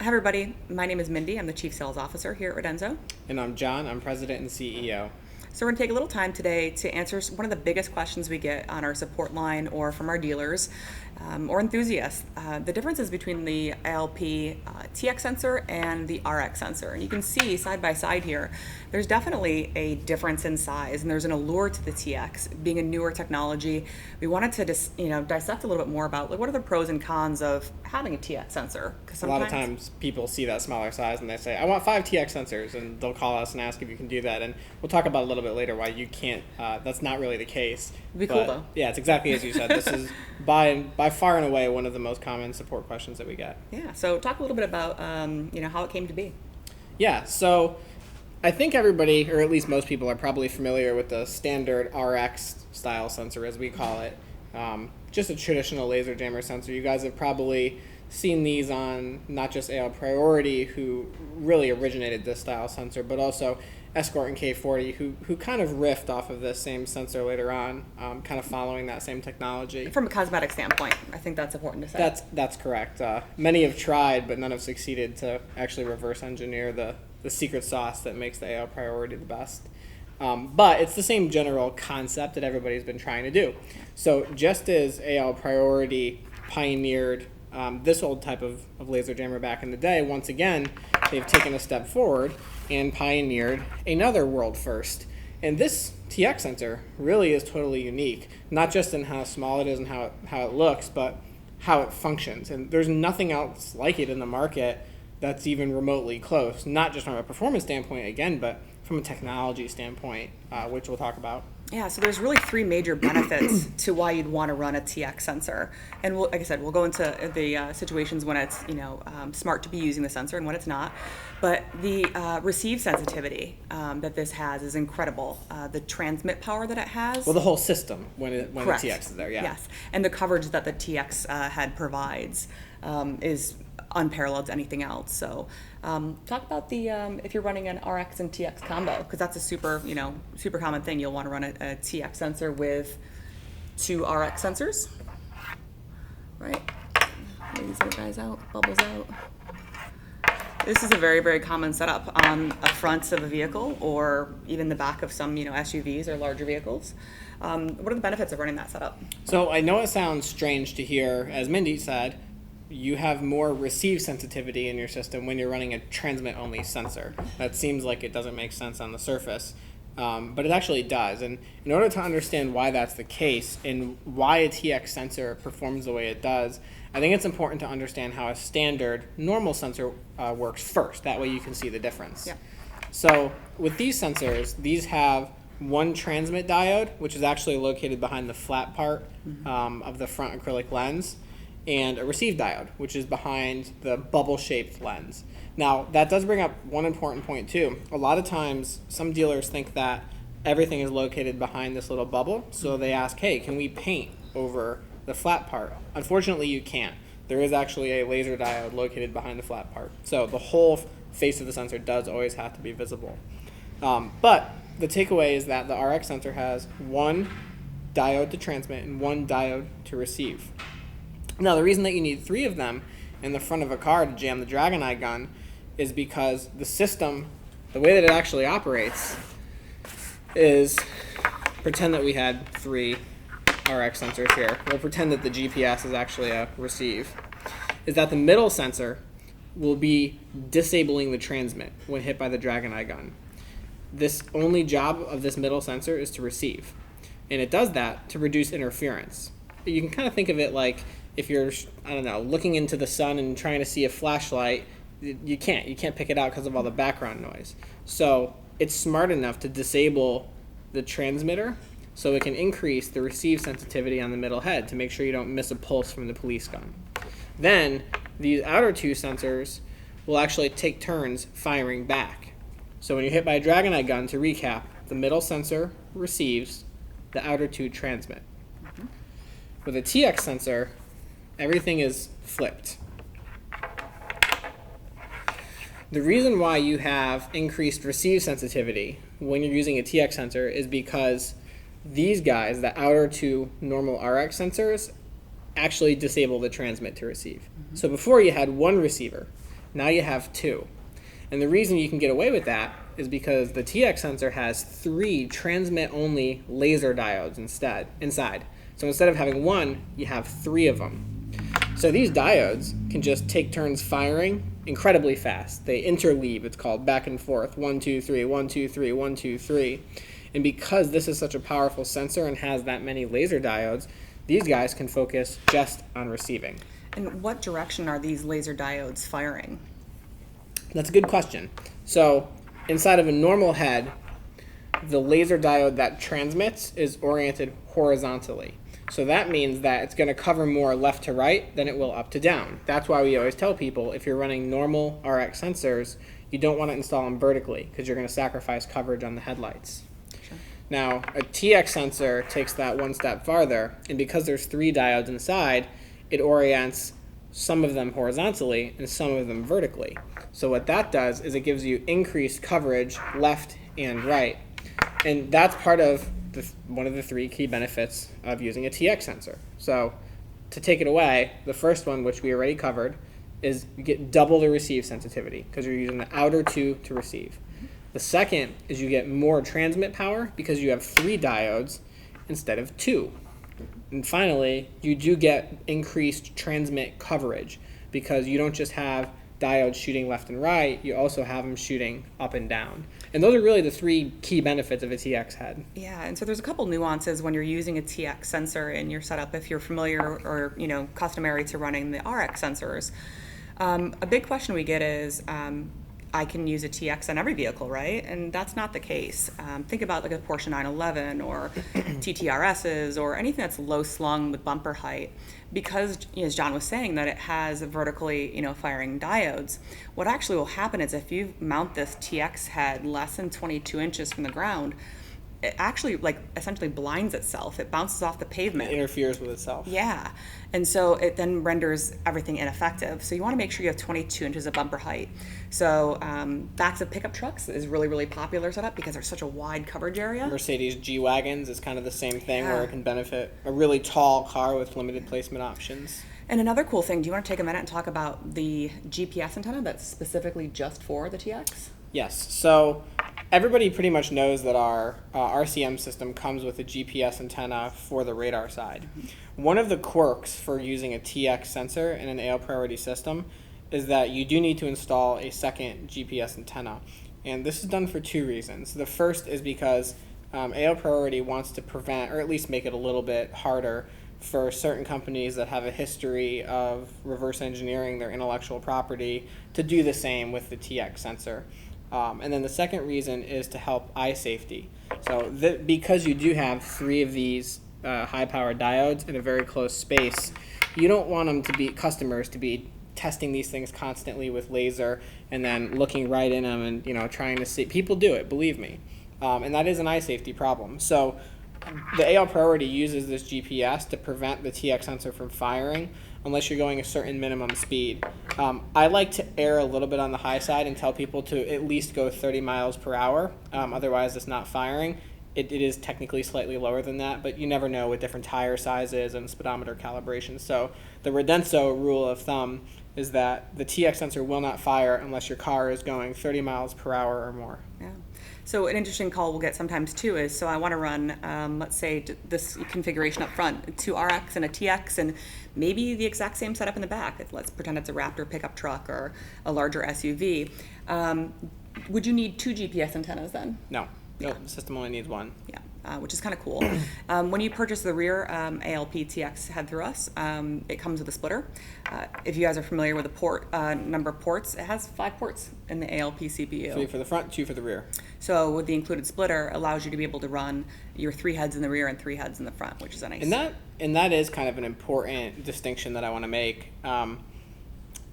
Hi, everybody. My name is Mindy. I'm the Chief Sales Officer here at Radenso. And I'm John. I'm President and CEO. So, we're going to take a little time today to answer one of the biggest questions we get on our support line or from our dealers or enthusiasts. The differences between the ALP TX sensor and the RX sensor. And you can see side by side here, there's definitely a difference in size, and there's an allure to the TX being a newer technology. We wanted to just dissect a little bit more about what are the pros and cons of having a TX sensor. Because a lot of times people see that smaller size and they say, I want 5 TX sensors, and they'll call us and ask if you can do that. And we'll talk about a little bit later why you can't. That's not really the case. It'd be cool though. Yeah, it's exactly as you said. This is by far and away one of the most common support questions that we get. Yeah, so talk a little bit about how it came to be. Yeah, so I think everybody, or at least most people, are probably familiar with the standard RX style sensor, as we call it. Just a traditional laser jammer sensor. You guys have probably seen these on not just AL Priority, who really originated this style sensor, but also Escort and K40, who kind of riffed off of this same sensor later on, kind of following that same technology. From a cosmetic standpoint, I think that's important to say. That's correct. Many have tried, but none have succeeded to actually reverse engineer the secret sauce that makes the AL Priority the best. But it's the same general concept that everybody's been trying to do. So just as AL Priority pioneered this old type of laser jammer back in the day, once again, they've taken a step forward and pioneered another world first. And this TX sensor really is totally unique, not just in how small it is and how it looks, but how it functions. And there's nothing else like it in the market that's even remotely close, not just from a performance standpoint, again, but from a technology standpoint, which we'll talk about. Yeah, so there's really 3 major benefits to why you'd want to run a TX sensor. And like I said, we'll go into the situations when it's smart to be using the sensor and when it's not. But the receive sensitivity that this has is incredible. The transmit power that it has. Well, the whole system when the TX is there, yeah. Yes, and the coverage that the TX head provides is unparalleled to anything else. So talk about the if you're running an RX and TX combo, because that's a super common thing. You'll want to run a TX sensor with 2 RX sensors, right? These little guys out, bubbles out. This is a very, very common setup on a front of a vehicle or even the back of some SUVs or larger vehicles. What are the benefits of running that setup? So I know it sounds strange to hear, as Mindy said, you have more receive sensitivity in your system when you're running a transmit-only sensor. That seems like it doesn't make sense on the surface, but it actually does. And in order to understand why that's the case and why a TX sensor performs the way it does, I think it's important to understand how a standard normal sensor works first. That way you can see the difference. Yeah. So with these sensors, these have one transmit diode, which is actually located behind the flat part of the front acrylic lens, and a receive diode, which is behind the bubble-shaped lens. Now, that does bring up one important point, too. A lot of times, some dealers think that everything is located behind this little bubble, so they ask, hey, can we paint over the flat part? Unfortunately, you can't. There is actually a laser diode located behind the flat part. So the whole face of the sensor does always have to be visible. But the takeaway is that the RX sensor has one diode to transmit and one diode to receive. Now, the reason that you need 3 of them in the front of a car to jam the Dragon Eye gun is because the system, the way that it actually operates, is pretend that we had 3 RX sensors here. We'll pretend that the GPS is actually a receive. Is that the middle sensor will be disabling the transmit when hit by the Dragon Eye gun. This only job of this middle sensor is to receive. And it does that to reduce interference. You can kind of think of it like if you're, looking into the sun and trying to see a flashlight, you can't pick it out because of all the background noise. So it's smart enough to disable the transmitter so it can increase the receive sensitivity on the middle head to make sure you don't miss a pulse from the police gun. Then these outer 2 sensors will actually take turns firing back. So when you're hit by a Dragon Eye gun, to recap, the middle sensor receives, the outer 2 transmit. With a TX sensor, everything is flipped. The reason why you have increased receive sensitivity when you're using a TX sensor is because these guys, the outer 2 normal RX sensors, actually disable the transmit to receive. So before you had one receiver, Now you have 2. And the reason you can get away with that is because the TX sensor has 3 transmit-only laser diodes inside. So instead of having 1, you have 3 of them. So these diodes can just take turns firing incredibly fast. They interleave, it's called, back and forth, 1, 2, 3, 1, 2, 3, 1, 2, 3. And because this is such a powerful sensor and has that many laser diodes, these guys can focus just on receiving. And what direction are these laser diodes firing? That's a good question. So inside of a normal head, the laser diode that transmits is oriented horizontally. So that means that it's going to cover more left to right than it will up to down. That's why we always tell people if you're running normal RX sensors, you don't want to install them vertically because you're going to sacrifice coverage on the headlights. Sure. Now, a TX sensor takes that one step farther, and because there's 3 diodes inside, it orients some of them horizontally and some of them vertically. So what that does is it gives you increased coverage left and right. And that's part of one of the 3 key benefits of using a TX sensor. So to take it away, the first one, which we already covered, is you get double the receive sensitivity because you're using the outer 2 to receive. The second is you get more transmit power because you have 3 diodes instead of 2. And finally, you do get increased transmit coverage because you don't just have diodes shooting left and right, you also have them shooting up and down. And those are really the 3 key benefits of a TX head. Yeah, and so there's a couple nuances when you're using a TX sensor in your setup if you're familiar or customary to running the RX sensors. A big question we get is, I can use a TX on every vehicle, right? And that's not the case. Think about like a Porsche 911 or TTRSs or anything that's low slung with bumper height. Because, as John was saying, that it has vertically, firing diodes. What actually will happen is if you mount this TX head less than 22 inches from the ground, it actually essentially blinds itself. It bounces off the pavement. It interferes with itself. Yeah. And so it then renders everything ineffective. So you want to make sure you have 22 inches of bumper height. So backs of pickup trucks is really, really popular setup because there's such a wide coverage area. Mercedes G-Wagons is kind of the same thing Yeah. where it can benefit a really tall car with limited placement options. And another cool thing, do you want to take a minute and talk about the GPS antenna that's specifically just for the TX? Yes. So everybody pretty much knows that our RCM system comes with a GPS antenna for the radar side. One of the quirks for using a TX sensor in an AL priority system is that you do need to install a second GPS antenna. And this is done for 2 reasons. The first is because AL priority wants to prevent, or at least make it a little bit harder, for certain companies that have a history of reverse engineering their intellectual property to do the same with the TX sensor. And then the second reason is to help eye safety. So because you do have 3 of these high-powered diodes in a very close space, you don't want customers to be testing these things constantly with laser and then looking right in them and trying to see. People do it, believe me, and that is an eye safety problem. So the AL priority uses this GPS to prevent the TX sensor from firing unless you're going a certain minimum speed. I like to err a little bit on the high side and tell people to at least go 30 miles per hour. Otherwise, it's not firing. It is technically slightly lower than that, but you never know with different tire sizes and speedometer calibration. So the Radenso rule of thumb is that the TX sensor will not fire unless your car is going 30 miles per hour or more. Yeah. So an interesting call we'll get sometimes too is, so I want to run, let's say this configuration up front, 2 RX and a TX and maybe the exact same setup in the back. Let's pretend it's a Raptor pickup truck or a larger SUV. Would you need 2 GPS antennas then? No. Nope, the system only needs 1. Yeah, which is kind of cool. When you purchase the rear ALP TX head through us, it comes with a splitter. If you guys are familiar with the port number of ports, it has 5 ports in the ALP CPU. 3 for the front, 2 for the rear. So with the included splitter, allows you to be able to run your 3 heads in the rear and 3 heads in the front, which is a nice. And that is kind of an important distinction that I want to make.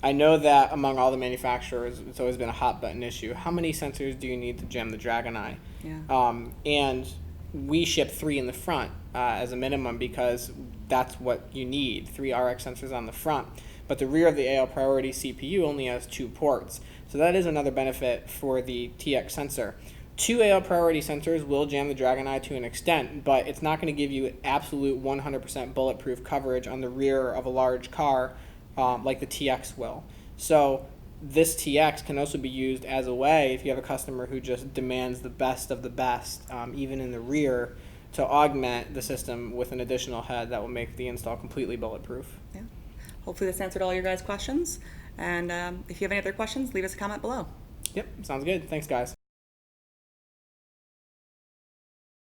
I know that among all the manufacturers, it's always been a hot button issue. How many sensors do you need to jam the Dragon Eye? Yeah. And we ship 3 in the front as a minimum because that's what you need, 3 RX sensors on the front. But the rear of the AL Priority CPU only has 2 ports. So that is another benefit for the TX sensor. 2 AL Priority sensors will jam the Dragon Eye to an extent, but it's not going to give you absolute 100% bulletproof coverage on the rear of a large car like the TX will. So this TX can also be used as a way, if you have a customer who just demands the best of the best, even in the rear, to augment the system with an additional head that will make the install completely bulletproof. Yeah. Hopefully this answered all your guys' questions. And if you have any other questions, leave us a comment below. Yep, sounds good. Thanks, guys.